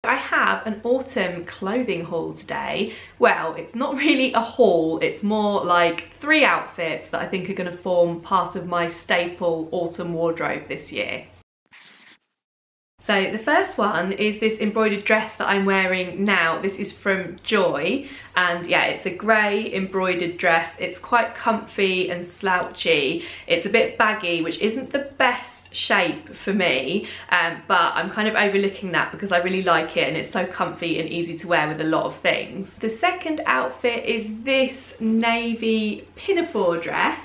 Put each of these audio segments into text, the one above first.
I have an autumn clothing haul today. Well, it's not really a haul, it's more like 3 outfits that I think are going to form part of my staple autumn wardrobe this year. So the first one is this embroidered dress that I'm wearing now. This is from Joy, and yeah, it's a grey embroidered dress. It's quite comfy and slouchy. It's a bit baggy, which isn't the best shape for me, but I'm kind of overlooking that because I really like it and it's so comfy and easy to wear with a lot of things. The second outfit is this navy pinafore dress,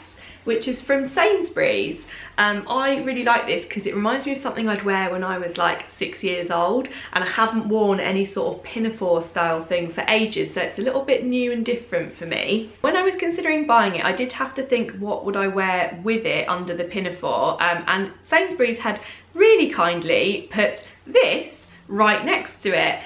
which is from Sainsbury's. I really like this because it reminds me of something I'd wear when I was like 6 years old, and I haven't worn any sort of pinafore style thing for ages, so it's a little bit new and different for me. When I was considering buying it, I did have to think what would I wear with it under the pinafore, and Sainsbury's had really kindly put this right next to it.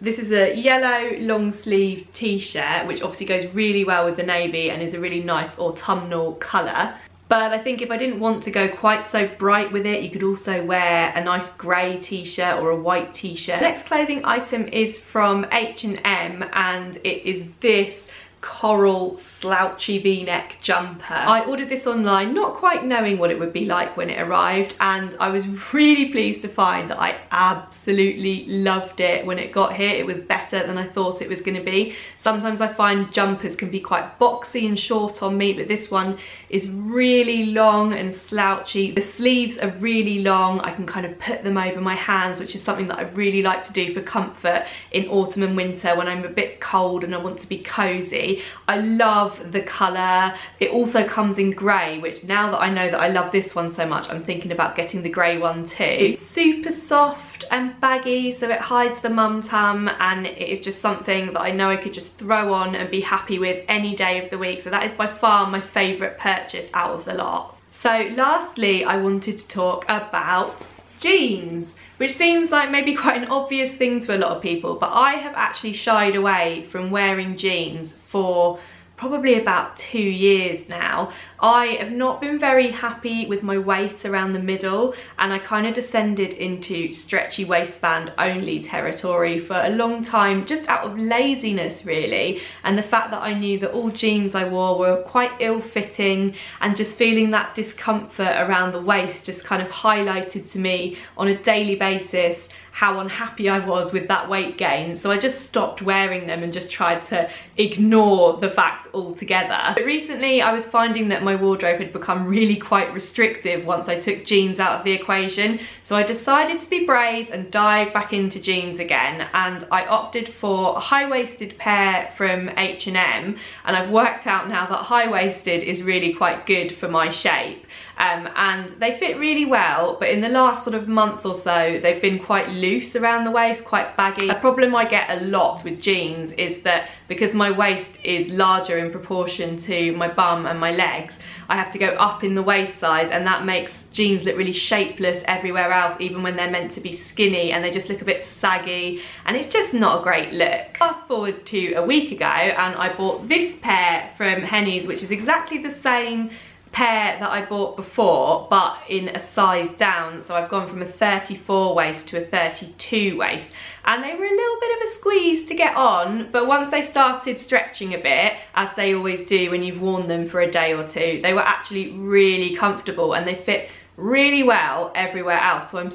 This is a yellow long sleeve t-shirt, which obviously goes really well with the navy and is a really nice autumnal colour. But I think if I didn't want to go quite so bright with it, you could also wear a nice grey t-shirt or a white t-shirt. The next clothing item is from H&M, and it is this coral slouchy v-neck jumper. I ordered this online not quite knowing what it would be like when it arrived, and I was really pleased to find that I absolutely loved it when it got here. It was better than I thought it was going to be. Sometimes I find jumpers can be quite boxy and short on me, but this one is really long and slouchy. The sleeves are really long. I can kind of put them over my hands, which is something that I really like to do for comfort in autumn and winter when I'm a bit cold and I want to be cozy. I love the colour. It also comes in grey, which now that I know that I love this one so much, I'm thinking about getting the grey one too. It's super soft and baggy, so it hides the mum tum, and it is just something that I know I could just throw on and be happy with any day of the week. So that is by far my favourite purchase out of the lot. So lastly, I wanted to talk about jeans, which seems like maybe quite an obvious thing to a lot of people, but I have actually shied away from wearing jeans for probably about 2 years now. I have not been very happy with my weight around the middle, and I kind of descended into stretchy waistband only territory for a long time, just out of laziness really, and the fact that I knew that all jeans I wore were quite ill-fitting, and just feeling that discomfort around the waist just kind of highlighted to me on a daily basis how unhappy I was with that weight gain. So I just stopped wearing them and just tried to ignore the fact altogether. But recently I was finding that my wardrobe had become really quite restrictive once I took jeans out of the equation. So I decided to be brave and dive back into jeans again, and I opted for a high-waisted pair from H&M, and I've worked out now that high-waisted is really quite good for my shape. And they fit really well, but in the last sort of month or so they've been quite loose around the waist, quite baggy. A problem I get a lot with jeans is that because my waist is larger in proportion to my bum and my legs, I have to go up in the waist size, and that makes jeans look really shapeless everywhere else, even when they're meant to be skinny, and they just look a bit saggy, and it's just not a great look. Fast forward to a week ago, and I bought this pair from Henny's, which is exactly the same pair that I bought before, but in a size down. So I've gone from a 34 waist to a 32 waist, and they were a little bit of a squeeze to get on, but once they started stretching a bit, as they always do when you've worn them for a day or two, they were actually really comfortable, and they fit really well everywhere else. So I'm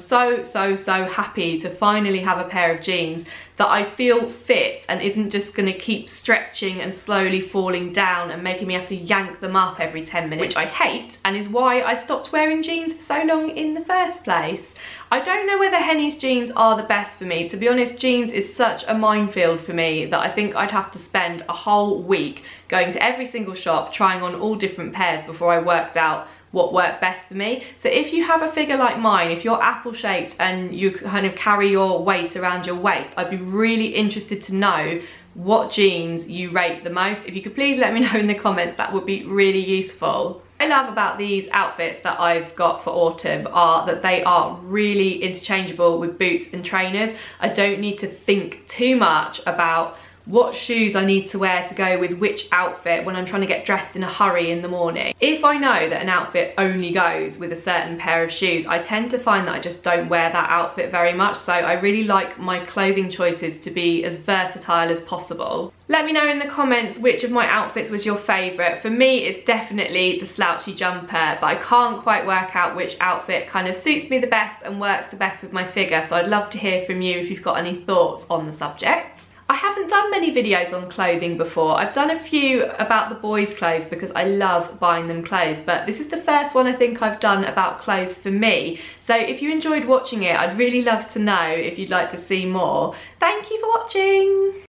so happy to finally have a pair of jeans that I feel fit and isn't just gonna keep stretching and slowly falling down and making me have to yank them up every 10 minutes, which I hate, and is why I stopped wearing jeans for so long in the first place. I don't know whether Henny's jeans are the best for me. To be honest, jeans is such a minefield for me that I think I'd have to spend a whole week going to every single shop, trying on all different pairs before I worked out what worked best for me. So if you have a figure like mine, if you're apple shaped and you kind of carry your weight around your waist, I'd be really interested to know what jeans you rate the most. If you could please let me know in the comments, that would be really useful. What I love about these outfits that I've got for autumn are that they are really interchangeable with boots and trainers. I don't need to think too much about what shoes I need to wear to go with which outfit when I'm trying to get dressed in a hurry in the morning. If I know that an outfit only goes with a certain pair of shoes, I tend to find that I just don't wear that outfit very much, so I really like my clothing choices to be as versatile as possible. Let me know in the comments which of my outfits was your favourite. For me, it's definitely the slouchy jumper, but I can't quite work out which outfit kind of suits me the best and works the best with my figure, so I'd love to hear from you if you've got any thoughts on the subject. I haven't done many videos on clothing before. I've done a few about the boys' clothes because I love buying them clothes, but this is the first one I think I've done about clothes for me. So if you enjoyed watching it, I'd really love to know if you'd like to see more. Thank you for watching.